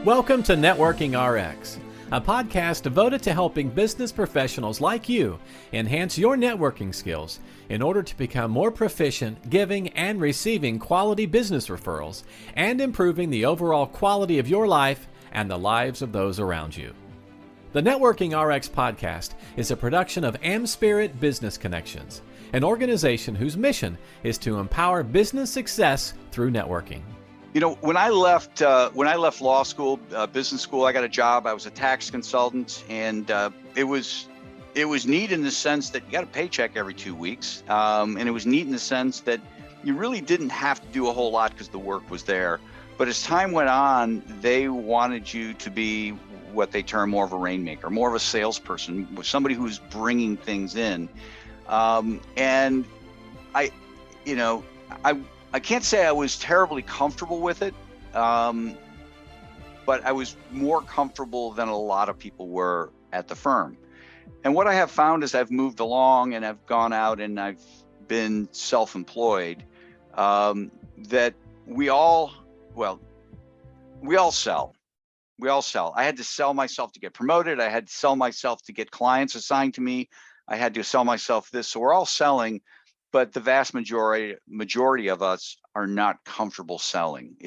Welcome to Networking RX, a podcast devoted to helping business professionals like you enhance your networking skills in order to become more proficient giving and receiving quality business referrals and improving the overall quality of your life and the lives of those around you. The Networking RX podcast is a production of AmSpirit Business Connections, an organization whose mission is to empower business success through networking. You know, when I left law school, business school, I got a job. I was a tax consultant, and it was neat in the sense that you got a paycheck every 2 weeks, and it was neat in the sense that you really didn't have to do a whole lot because the work was there. But as time went on, they wanted you to be what they term more of a rainmaker, more of a salesperson, somebody who's bringing things in. And I can't say I was terribly comfortable with it, but I was more comfortable than a lot of people were at the firm. And what I have found as I've moved along and I've gone out and I've been self-employed, that we all sell. We all sell. I had to sell myself to get promoted. I had to sell myself to get clients assigned to me. I had to sell myself this. So we're all selling. But the vast majority of us are not comfortable selling.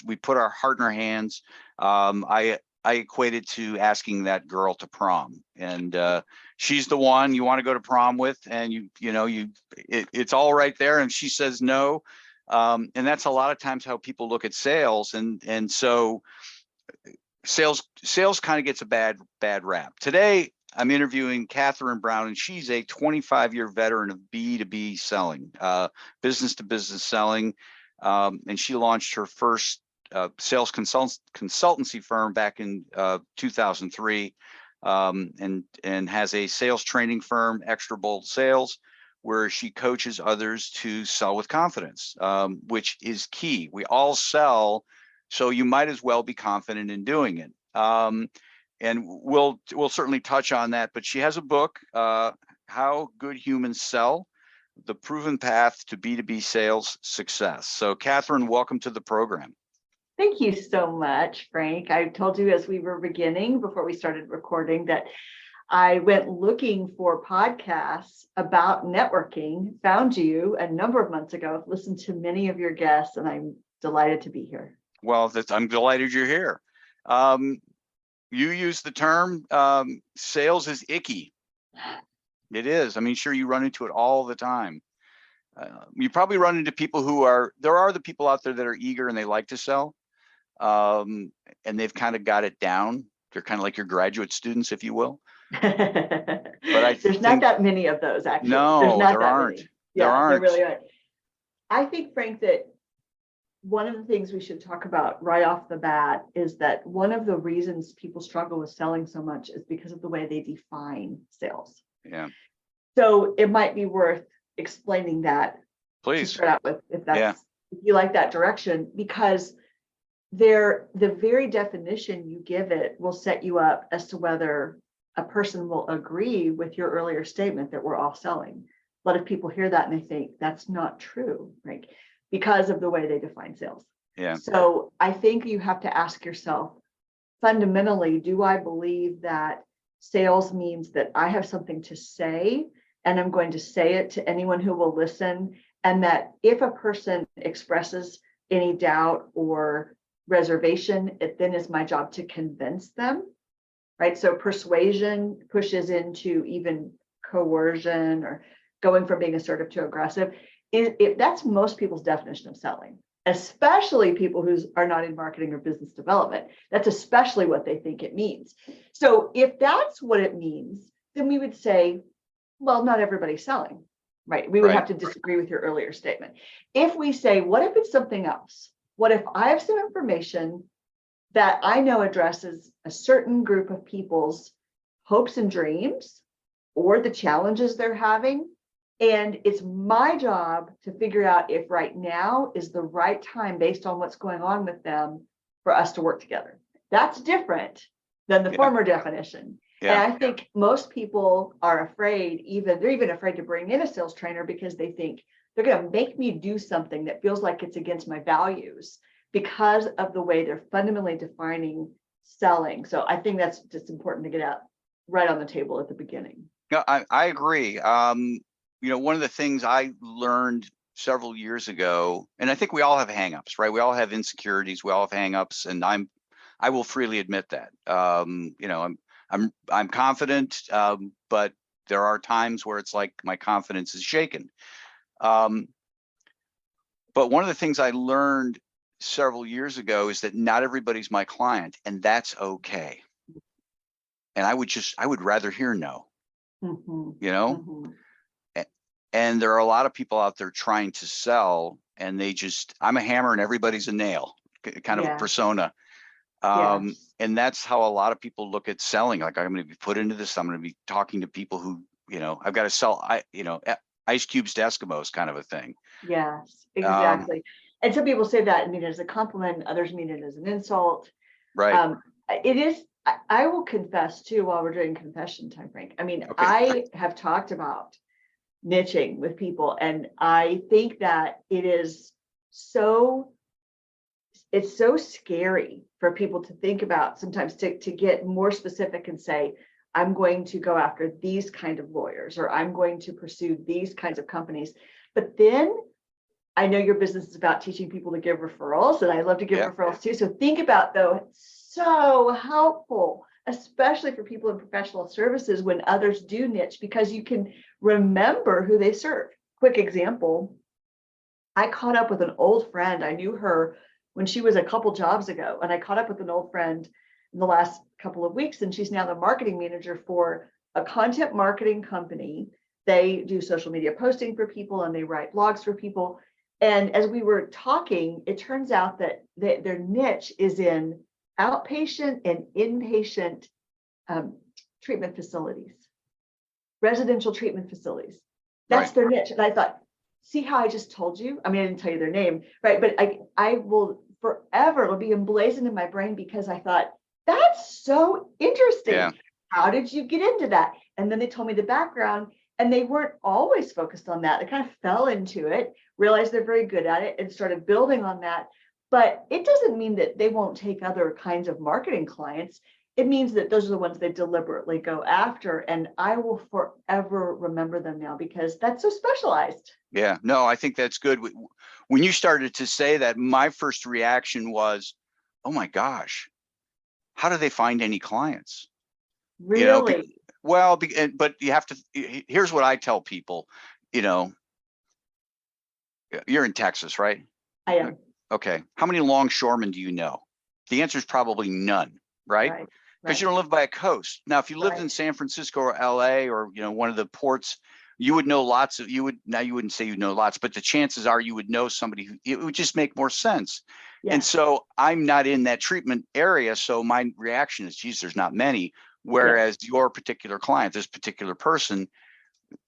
We put our heart in our hands. I equate it to asking that girl to prom, and she's the one you want to go to prom with, and it's all right there, and she says no, and that's a lot of times how people look at sales, and so sales kind of gets a bad rap. Today, I'm interviewing Catherine Brown, and she's a 25-year veteran of B2B selling, business-to-business selling, and she launched her first sales consultancy firm back in 2003, and has a sales training firm, Extra Bold Sales, where she coaches others to sell with confidence, which is key. We all sell, so you might as well be confident in doing it. And we'll certainly touch on that, but she has a book, How Good Humans Sell, The Proven Path to B2B Sales Success. So Catherine, welcome to the program. Thank you so much, Frank. I told you as we were beginning, before we started recording, that I went looking for podcasts about networking, found you a number of months ago, I've listened to many of your guests, and I'm delighted to be here. Well, I'm delighted you're here. You use the term sales is icky. It is. I mean, sure, you run into it all the time. You probably run into people there are the people out there that are eager and they like to sell, and they've kind of got it down. They're kind of like your graduate students, if you will. But there's not that many of those, actually. No, there aren't. Yeah, there aren't. There really aren't. I think, Frank, that one of the things we should talk about right off the bat is that one of the reasons people struggle with selling so much is because of the way they define sales. Yeah. So it might be worth explaining that. Please. To start out with, if you like that direction, because the very definition you give it will set you up as to whether a person will agree with your earlier statement that we're all selling. A lot of people hear that and they think that's not true, right? Because of the way they define sales. Yeah. So I think you have to ask yourself, fundamentally, do I believe that sales means that I have something to say and I'm going to say it to anyone who will listen, and that if a person expresses any doubt or reservation, it then is my job to convince them, right? So persuasion pushes into even coercion or going from being assertive to aggressive. That's most people's definition of selling, especially people who are not in marketing or business development. That's especially what they think it means. So if that's what it means, then we would say, well, not everybody's selling, right? We would have to disagree with your earlier statement. If we say, what if it's something else? What if I have some information that I know addresses a certain group of people's hopes and dreams or the challenges they're having, and it's my job to figure out if right now is the right time based on what's going on with them for us to work together. That's different than the former definition. Yeah. And I think most people are afraid, they're even afraid to bring in a sales trainer because they think they're going to make me do something that feels like it's against my values because of the way they're fundamentally defining selling. So I think that's just important to get out right on the table at the beginning. No, I agree. One of the things I learned several years ago, and I think we all have hangups, right? We all have insecurities, we all have hangups, and I will freely admit that. I'm confident, but there are times where it's like my confidence is shaken. But one of the things I learned several years ago is that not everybody's my client, and that's okay. And I would rather hear no. Mm-hmm. And there are a lot of people out there trying to sell, and I'm a hammer and everybody's a nail, kind of a persona. And that's how a lot of people look at selling. Like, I'm going to be put into this. I'm going to be talking to people who, I've got to sell, ice cubes to Eskimos, kind of a thing. Yes, exactly. And some people say that, mean it as a compliment. Others mean it as an insult. Right. It is. I will confess too, while we're doing confession time, Frank. I mean, okay. I have talked about niching with people, and I think that it's so scary for people to think about sometimes to get more specific and say, I'm going to go after these kind of lawyers, or I'm going to pursue these kinds of companies. But then I know your business is about teaching people to give referrals, and I love to give referrals too. So think about, though, so helpful, especially for people in professional services when others do niche, because you can remember who they serve. Quick example, I caught up with an old friend. I knew her when she was a couple jobs ago, and I caught up with an old friend in the last couple of weeks, and she's now the marketing manager for a content marketing company. They do social media posting for people, and they write blogs for people. And as we were talking, it turns out that their niche is in outpatient and inpatient treatment facilities, residential treatment facilities. That's their niche. And I thought, see how I just told you? I mean, I didn't tell you their name, right? But I will forever, it'll be emblazoned in my brain, because I thought, that's so interesting. Yeah. How did you get into that? And then they told me the background, and they weren't always focused on that. They kind of fell into it, realized they're very good at it, and started building on that. But it doesn't mean that they won't take other kinds of marketing clients. It means that those are the ones they deliberately go after. And I will forever remember them now, because that's so specialized. Yeah, no, I think that's good. When you started to say that, my first reaction was, oh my gosh, how do they find any clients? Really? But you have to, here's what I tell people, you're in Texas, right? I am. Okay. How many longshoremen do you know? The answer is probably none, right? Because you don't live by a coast. Now, if you lived in San Francisco or LA, or, one of the ports, you would know lots of, you wouldn't say you know lots, but the chances are you would know somebody who, it would just make more sense. Yeah. And so I'm not in that treatment area. So my reaction is, geez, there's not many. Whereas your particular client, this particular person,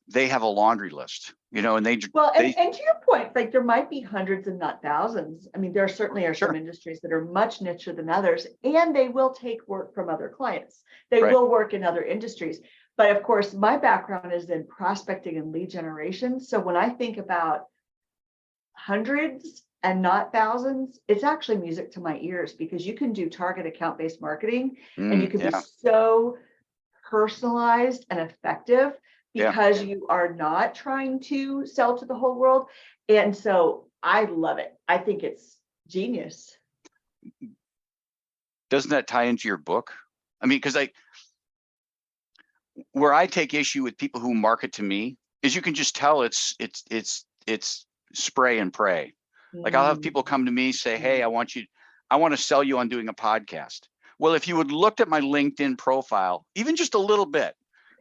they have a laundry list, and and to your point, like, there might be hundreds and not thousands. I mean, there certainly are some industries that are much nicher than others, and they will take work from other clients. They will work in other industries. But of course, my background is in prospecting and lead generation. So when I think about hundreds and not thousands, it's actually music to my ears, because you can do target account-based marketing, and you can be so personalized and effective, because you are not trying to sell to the whole world. And so I love it. I think it's genius. Doesn't that tie into your book? I mean, because where I take issue with people who market to me is, you can just tell it's spray and pray. Like, I'll have people come to me, say, hey, I want to sell you on doing a podcast. Well, if you had looked at my LinkedIn profile, even just a little bit,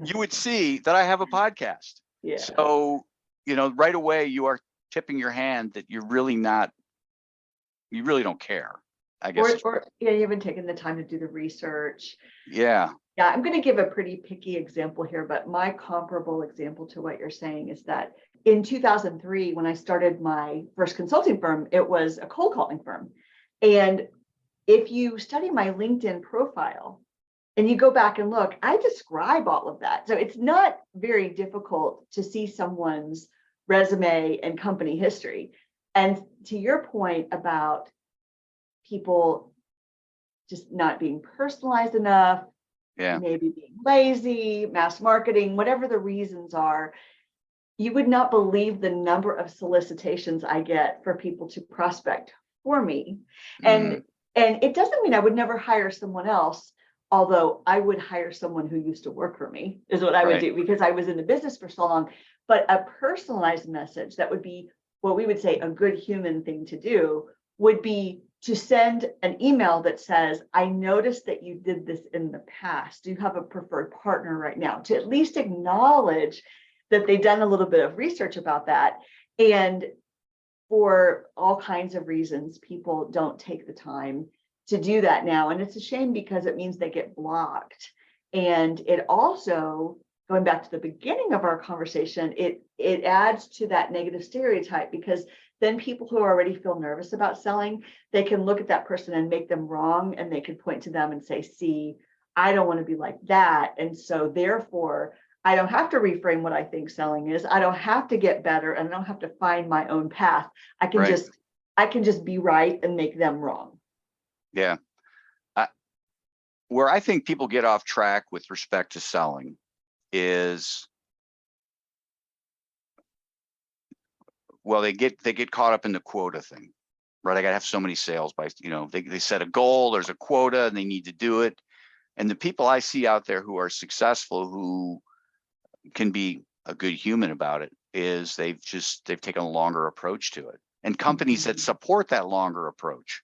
you would see that I have a podcast. Yeah. So, right away, you are tipping your hand that you really don't care, I guess. Or you haven't taken the time to do the research. Yeah. Yeah, I'm going to give a pretty picky example here, but my comparable example to what you're saying is that in 2003, when I started my first consulting firm, it was a cold calling firm. And if you study my LinkedIn profile and you go back and look, I describe all of that. So it's not very difficult to see someone's resume and company history. And to your point about people just not being personalized enough, Yeah. maybe being lazy, mass marketing, whatever the reasons are. You would not believe the number of solicitations I get for people to prospect for me. And it doesn't mean I would never hire someone else, although I would hire someone who used to work for me, is what I would do, because I was in the business for so long. But a personalized message that would be what we would say a good human thing to do would be to send an email that says, I noticed that you did this in the past. Do you have a preferred partner right now? To at least acknowledge that they've done a little bit of research about that. And for all kinds of reasons, people don't take the time to do that now. And it's a shame because it means they get blocked. And it also, going back to the beginning of our conversation, it adds to that negative stereotype, because then people who already feel nervous about selling, they can look at that person and make them wrong, and they can point to them and say, see, I don't want to be like that. And so therefore, I don't have to reframe what I think selling is. I don't have to get better, and I don't have to find my own path. I can just be right and make them wrong. Yeah. Where I think people get off track with respect to selling is, well, they get caught up in the quota thing, right? I got to have so many sales by, they set a goal, there's a quota, and they need to do it. And the people I see out there who are successful, who can be a good human about it, is they've taken a longer approach to it. And companies that support that longer approach,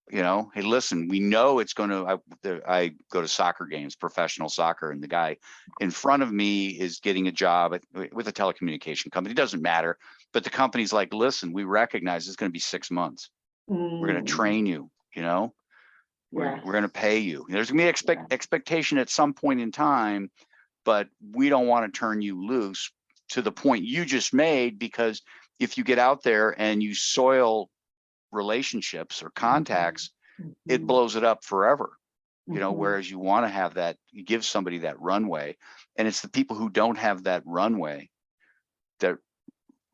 hey, listen, we know it's going to, I go to soccer games, professional soccer, and the guy in front of me is getting a job with a telecommunication company. It doesn't matter. But the company's like, listen, we recognize it's going to be 6 months. We're going to train you, we're going to pay you. There's going to be expectation at some point in time, but we don't want to turn you loose to the point you just made, because if you get out there and you soil relationships or contacts, it blows it up forever, whereas you want to have that, you give somebody that runway. And it's the people who don't have that runway that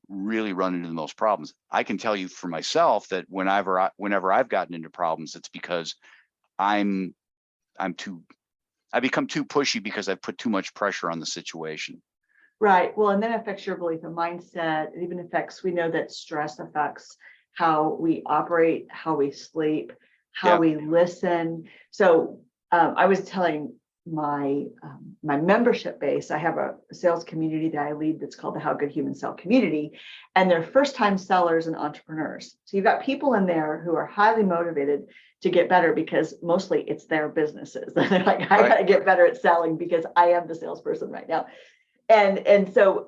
really run into the most problems. I can tell you for myself that whenever I've gotten into problems, it's because I become too pushy because I've put too much pressure on the situation. Right. Well, and then it affects your belief and mindset. It even affects, we know that stress affects how we operate, how we sleep, how we listen. So I was telling my membership base, I have a sales community that I lead that's called the How Good Humans Sell community, and they're first-time sellers and entrepreneurs. So you've got people in there who are highly motivated to get better, because mostly it's their businesses. They're like, I got to get better at selling because I am the salesperson right now. And so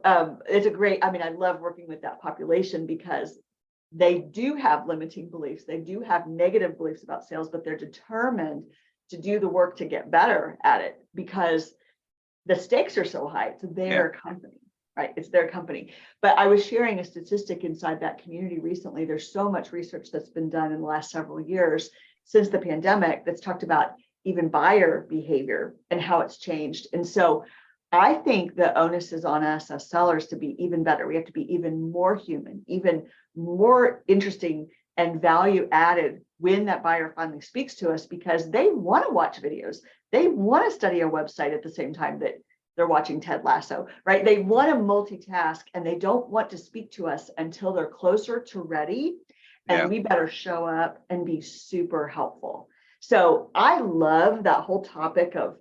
it's a great, I love working with that population, because they do have limiting beliefs. They do have negative beliefs about sales, but they're determined to do the work to get better at it, because the stakes are so high. It's their company, right? It's their company. But I was sharing a statistic inside that community recently. There's so much research that's been done in the last several years since the pandemic that's talked about even buyer behavior and how it's changed. And so I think the onus is on us as sellers to be even better. We have to be even more human, even more interesting and value added when that buyer finally speaks to us, because they want to watch videos. They want to study our website at the same time that they're watching Ted Lasso, right? They want to multitask, and they don't want to speak to us until they're closer to ready. And we better show up and be super helpful. So I love that whole topic of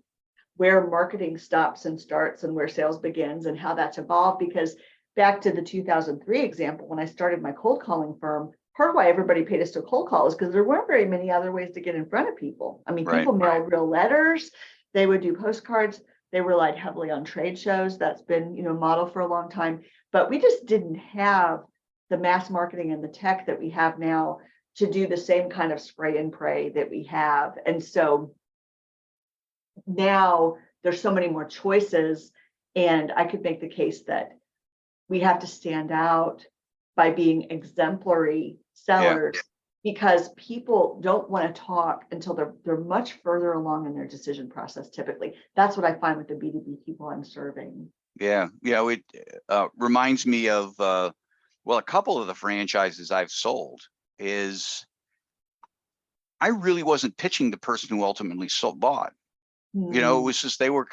where marketing stops and starts and where sales begins and how that's evolved, because back to the 2003 example, when I started my cold calling firm, part of why everybody paid us to cold call is because there weren't very many other ways to get in front of people. People mailed real letters, they would do postcards, they relied heavily on trade shows. That's been, model for a long time, but we just didn't have the mass marketing and the tech that we have now to do the same kind of spray and pray that we have. And so now there's so many more choices, and I could make the case that we have to stand out by being exemplary sellers, because people don't want to talk until they're much further along in their decision process. Typically, that's what I find with the B2B people I'm serving. It reminds me of a couple of the franchises I've sold is I really wasn't pitching the person who ultimately bought. You know, it was just, they were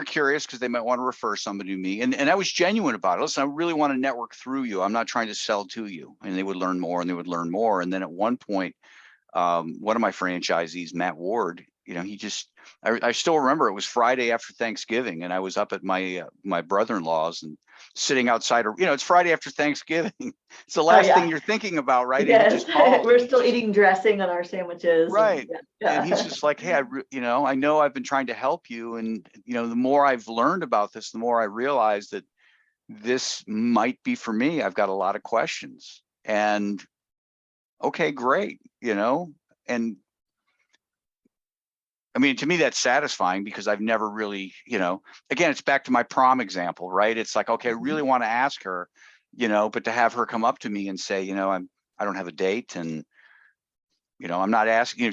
curious because they might want to refer somebody to me. And I was genuine about it. Listen, I really want to network through you. I'm not trying to sell to you. And they would learn more and they would learn more. And then at one point, one of my franchisees, Matt Ward, you know, I still remember it was Friday after Thanksgiving, and I was up at my my brother-in-law's and sitting outside, you know, it's Friday after Thanksgiving. It's the last thing you're thinking about, right? Yes. And he just called. We're still eating dressing on our sandwiches. Right. And And he's just like, hey, you know I've been trying to help you. And, you know, the more I've learned about this, the more I realize that this might be for me. I've got a lot of questions. And okay, great. You know, and I mean, to me, that's satisfying because I've never really, you know, again, it's back to my prom example, right? It's like, okay, I really want to ask her, you know, but to have her come up to me and say, you know, I don't have a date, and, you know, I'm not asking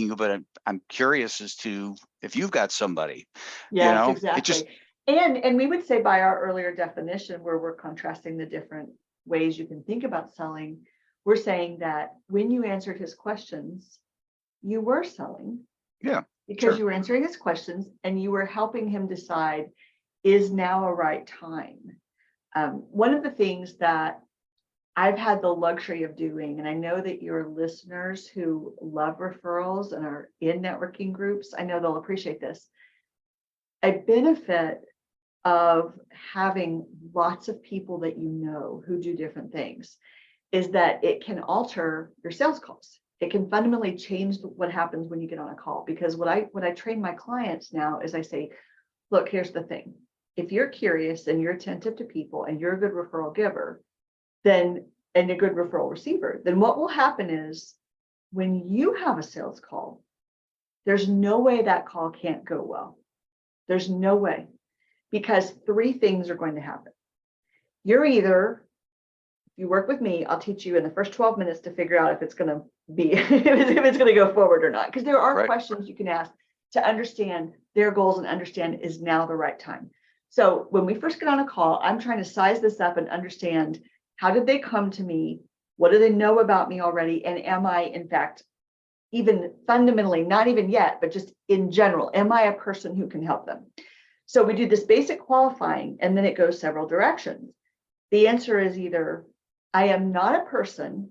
you, but I'm curious as to if you've got somebody. yes, you know, exactly. it just, and we would say by our earlier definition, where we're contrasting the different ways you can think about selling, we're saying that when you answered his questions, you were selling. yeah, Because sure. you were answering his questions and you were helping him decide, is now a right time? One of the things that I've had the luxury of doing, and I know that your listeners who love referrals and are in networking groups, I know they'll appreciate this. A benefit of having lots of people that you know who do different things is that it can alter your sales calls. It can fundamentally change what happens when you get on a call. Because what I train my clients now is I say, look, here's the thing. If you're curious and you're attentive to people and you're a good referral giver, then, and a good referral receiver, then what will happen is when you have a sales call, there's no way that call can't go well. There's no way, because three things are going to happen. You're either, if you work with me, I'll teach you in the first 12 minutes to figure out if it's going to be, if it's going to go forward or not. Because there are questions you can ask to understand their goals and understand is now the right time. So when we first get on a call, I'm trying to size this up and understand, how did they come to me? What do they know about me already? And am I, in fact, even fundamentally, not even yet, but just in general, am I a person who can help them? So we do this basic qualifying, and then it goes several directions. The answer is either, I am not a person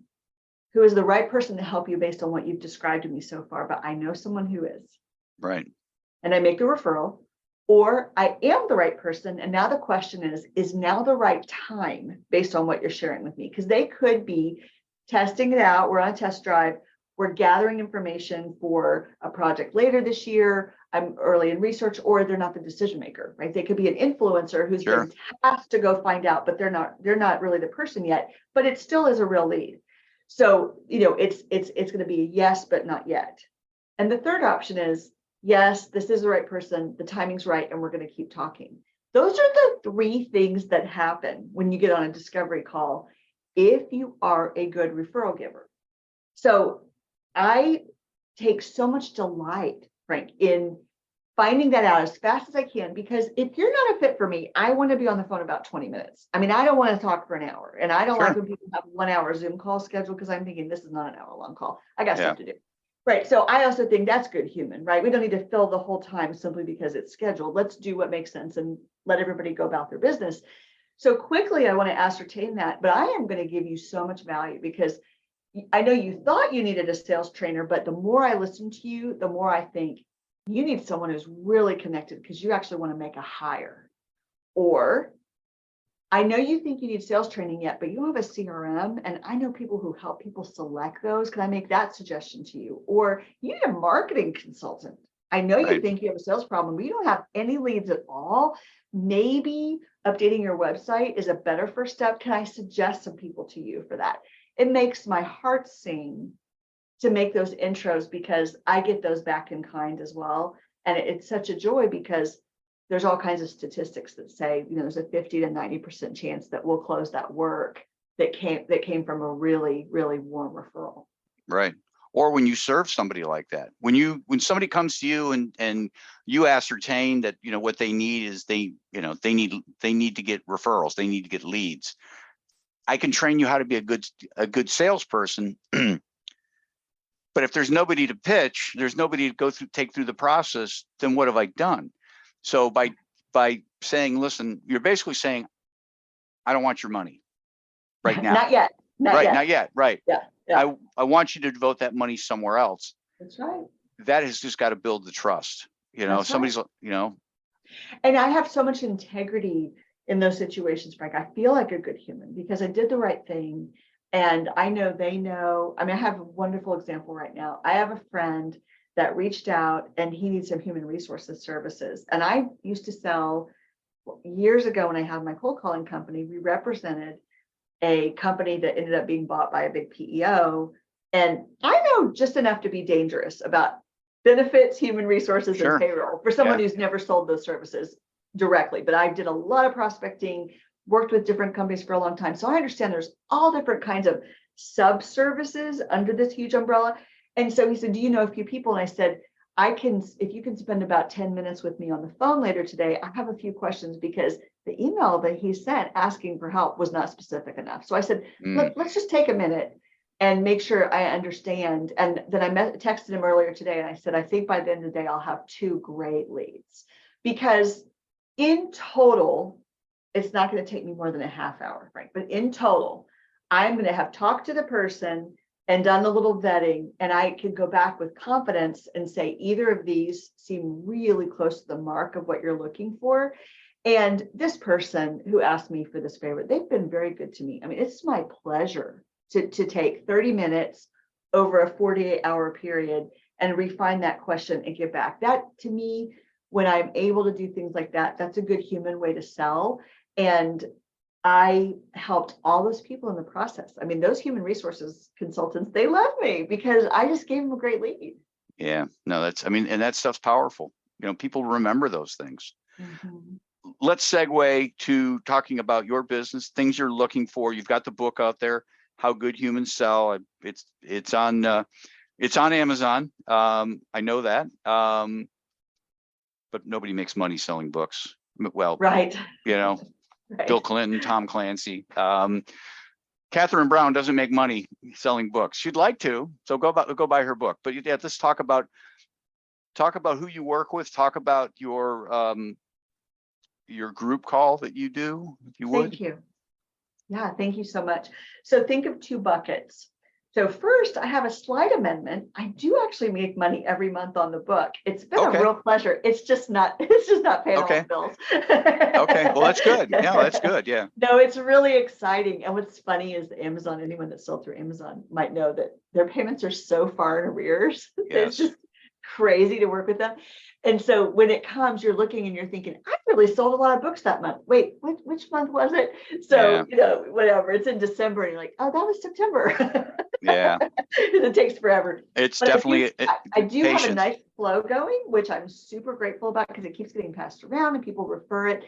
who is the right person to help you based on what you've described to me so far, but I know someone who is. Right. And I make the referral. Or I am the right person. And now the question is now the right time based on what you're sharing with me? Because they could be testing it out. We're on a test drive. We're gathering information for a project later this year. I'm early in research, or they're not the decision maker, right? They could be an influencer who's been tasked to go find out, but they're not really the person yet, but it still is a real lead. So, you know, it's going to be a yes, but not yet. And the third option is, yes, this is the right person, the timing's right, and we're going to keep talking. Those are the three things that happen when you get on a discovery call if you are a good referral giver. So I take so much delight, Frank, in finding that out as fast as I can, because if you're not a fit for me, I want to be on the phone about 20 minutes. I mean, I don't want to talk for an hour, and I don't like when people have 1 hour Zoom call scheduled, because I'm thinking this is not an hour long call. I got stuff to do. Right. So I also think that's good human, right? We don't need to fill the whole time simply because it's scheduled. Let's do what makes sense and let everybody go about their business. So quickly, I want to ascertain that, but I am going to give you so much value, because I know you thought you needed a sales trainer, but the more I listen to you, the more I think you need someone who's really connected, because you actually want to make a hire. Or I know you think you need sales training yet, but you don't have a CRM. And I know people who help people select those. Can I make that suggestion to you? Or you need a marketing consultant. I know you think you have a sales problem, but you don't have any leads at all. Maybe updating your website is a better first step. Can I suggest some people to you for that? It makes my heart sing to make those intros, because I get those back in kind as well. And it's such a joy, because there's all kinds of statistics that say, you know, there's a 50 to 90% chance that we'll close that work that came from a really, really warm referral. Right. Or when you serve somebody like that, when somebody comes to you and you ascertain that, you know, what they need is they need to get referrals, they need to get leads. I can train you how to be a good salesperson But if there's nobody to pitch, there's nobody to take through the process, then what have I done? So by saying, listen, you're basically saying, I don't want your money right now. Not yet. Not yet. Right. Yeah. I want you to devote that money somewhere else. That's right. That has just got to build the trust. That's somebody's, right. And I have so much integrity in those situations, Frank. I feel like a good human because I did the right thing. And I know they know. I mean, I have a wonderful example right now. I have a friend that reached out and he needs some human resources services. And I used to sell years ago when I had my cold calling company, we represented a company that ended up being bought by a big PEO. And I know just enough to be dangerous about benefits, human resources, Sure. and payroll for someone who's never sold those services directly. But I did a lot of prospecting, worked with different companies for a long time. So I understand there's all different kinds of sub-services under this huge umbrella. And so he said, do you know a few people? And I said, if you can spend about 10 minutes with me on the phone later today, I have a few questions because the email that he sent asking for help was not specific enough. So I said, let's just take a minute and make sure I understand. And then I texted him earlier today and I said, I think by the end of the day, I'll have 2 great leads because in total, it's not going to take me more than a half hour, Frank, but in total, I'm going to have talked to the person and done a little vetting, and I can go back with confidence and say either of these seem really close to the mark of what you're looking for. And this person who asked me for this favor, they've been very good to me. I mean, it's my pleasure to take 30 minutes over a 48-hour period and refine that question and get back. That, to me, when I'm able to do things like that, that's a good human way to sell. And I helped all those people in the process. I mean, those human resources consultants, they love me because I just gave them a great lead. Yeah, no, and that stuff's powerful. People remember those things. Mm-hmm. Let's segue to talking about your business, things you're looking for. You've got the book out there, How Good Humans Sell. It's on Amazon. I know that. But nobody makes money selling books. Well, right. Right. Bill Clinton, Tom Clancy. Catherine Brown doesn't make money selling books. She'd like to, so go buy her book. But yeah, let's talk about who you work with. Talk about your group call that you do, if you would. Thank you. Yeah, thank you so much. So think of 2 buckets. So first, I have a slight amendment. I do actually make money every month on the book. It's been a real pleasure. It's just not paying all the bills. Okay, well, that's good. Yeah, that's good. Yeah. No, it's really exciting. And what's funny is Amazon, anyone that's sold through Amazon might know that their payments are so far in arrears. Yes. It's just crazy to work with them. And so when it comes, you're looking and you're thinking, I really sold a lot of books that month. Wait, which month was it? So, whatever, it's in December and you're like, oh, that was September. Yeah. It takes forever. It's definitely I do have a nice flow going, which I'm super grateful about because it keeps getting passed around and people refer it.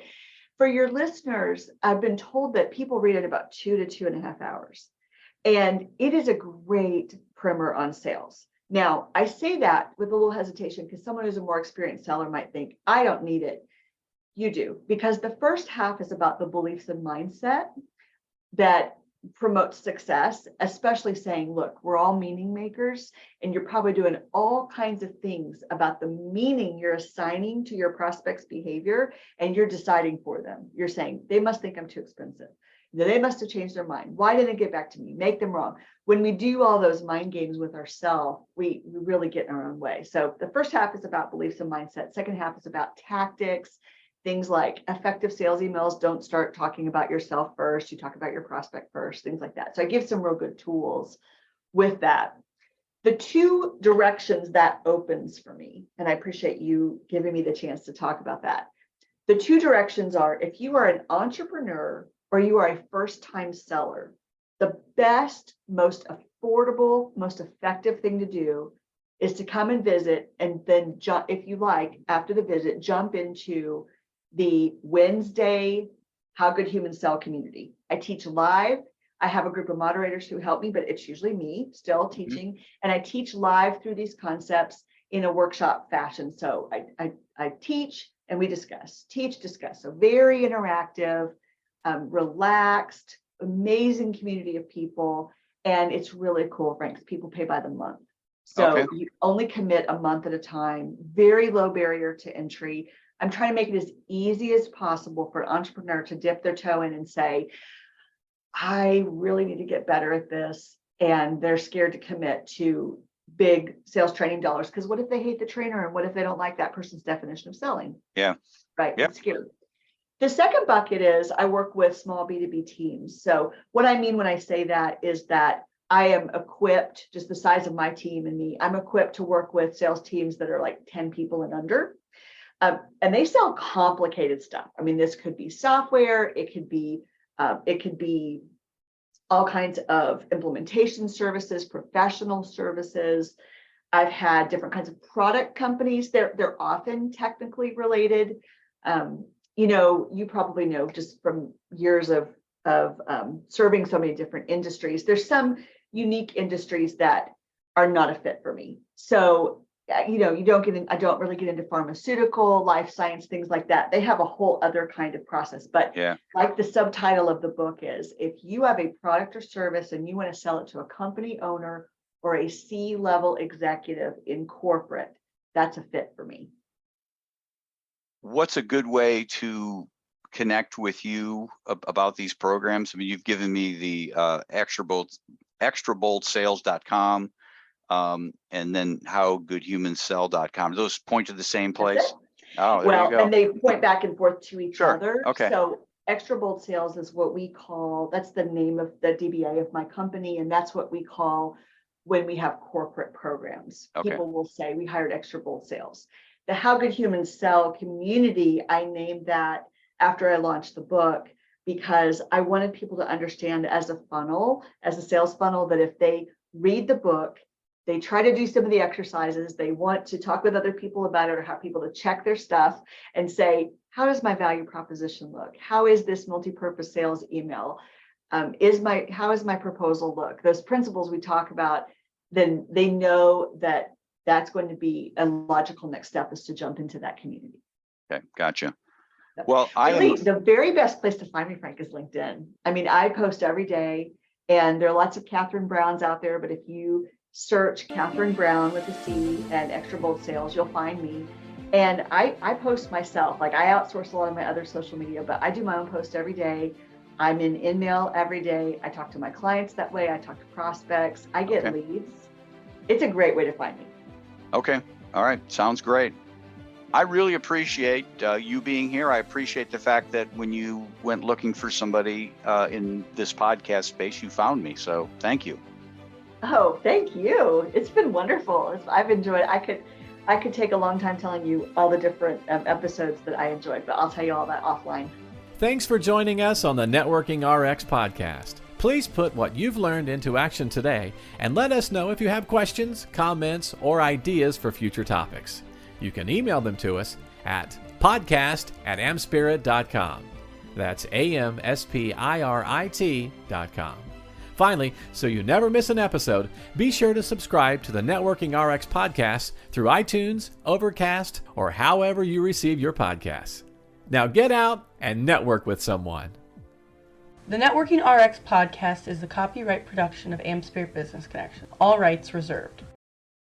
For your listeners, I've been told that people read it about 2 to 2.5 hours. And it is a great primer on sales. Now, I say that with a little hesitation because someone who's a more experienced seller might think, I don't need it. You do, because the first half is about the beliefs and mindset that promotes success, especially saying, look, we're all meaning makers, and you're probably doing all kinds of things about the meaning you're assigning to your prospect's behavior, and you're deciding for them. You're saying, they must think I'm too expensive. They must have changed their mind. Why didn't it get back to me? Make them wrong. When we do all those mind games with ourselves, we really get in our own way. So the first half is about beliefs and mindset. Second half is about tactics, things like effective sales emails. Don't start talking about yourself first. You talk about your prospect first, things like that. So I give some real good tools with that. The 2 directions that opens for me, and I appreciate you giving me the chance to talk about that. The 2 directions are, if you are an entrepreneur or you are a first-time seller, the best, most affordable, most effective thing to do is to come and visit, and then jump, if you like, after the visit, jump into the Wednesday How Good Humans Sell community. I teach live. I have a group of moderators who help me, but it's usually me still teaching. Mm-hmm. And I teach live through these concepts in a workshop fashion. So I teach and we discuss, discuss. So very interactive, relaxed, amazing community of people. And it's really cool, Frank, 'cause people pay by the month. So Okay. you only commit a month at a time, very low barrier to entry. I'm trying to make it as easy as possible for an entrepreneur to dip their toe in and say, I really need to get better at this. And they're scared to commit to big sales training dollars. Because what if they hate the trainer? And what if they don't like that person's definition of selling? Yeah. Right. Yep. It's scary. The second bucket is I work with small B2B teams. So what I mean when I say that is that I am equipped, just the size of my team and me, I'm equipped to work with sales teams that are like 10 people and under. And they sell complicated stuff. I mean, this could be software, it could be all kinds of implementation services, professional services. I've had different kinds of product companies. They're often technically related. You probably know just from years of serving so many different industries. There's some unique industries that are not a fit for me. So you don't get in, I don't really get into pharmaceutical, life science, things like that. They have a whole other kind of process. But like the subtitle of the book is, if you have a product or service and you want to sell it to a company owner or a C-level executive in corporate, that's a fit for me. What's a good way to connect with you about these programs? I mean, you've given me the extraboldsales.com. And then howgoodhumansell.com. Those point to the same place? Oh, there you go. And they point back and forth to each other. Okay. So Extra Bold Sales is what we call, that's the name of the DBA of my company. And that's what we call when we have corporate programs. Okay. People will say, we hired Extra Bold Sales. The How Good Humans Sell community, I named that after I launched the book, because I wanted people to understand as a funnel, as a sales funnel, that if they read the book, they try to do some of the exercises, they want to talk with other people about it or have people to check their stuff and say, how does my value proposition look? How is this multi-purpose sales email? How is my proposal look? Those principles we talk about, then they know that that's going to be a logical next step, is to jump into that community. Okay, gotcha. So, well, the very best place to find me, Frank, is LinkedIn. I mean, I post every day and there are lots of Catherine Browns out there, but if you search Catherine Brown with a C and Extra Bold Sales, you'll find me. And I post myself. Like, I outsource a lot of my other social media, but I do my own post every day. I'm in InMail every day. I talk to my clients that way. I talk to prospects. I get leads. It's a great way to find me. Okay. All right. Sounds great. I really appreciate you being here. I appreciate the fact that when you went looking for somebody in this podcast space, you found me. So thank you. Oh, thank you. It's been wonderful. I've enjoyed it. I could take a long time telling you all the different episodes that I enjoyed, but I'll tell you all that offline. Thanks for joining us on the Networking RX podcast. Please put what you've learned into action today and let us know if you have questions, comments, or ideas for future topics. You can email them to us at podcast@amspirit.com. That's AMSPIRIT.com. Finally, so you never miss an episode, be sure to subscribe to the Networking RX podcast through iTunes, Overcast, or however you receive your podcasts. Now get out and network with someone. The Networking RX podcast is the copyright production of AmSpirit Business Connection. All rights reserved.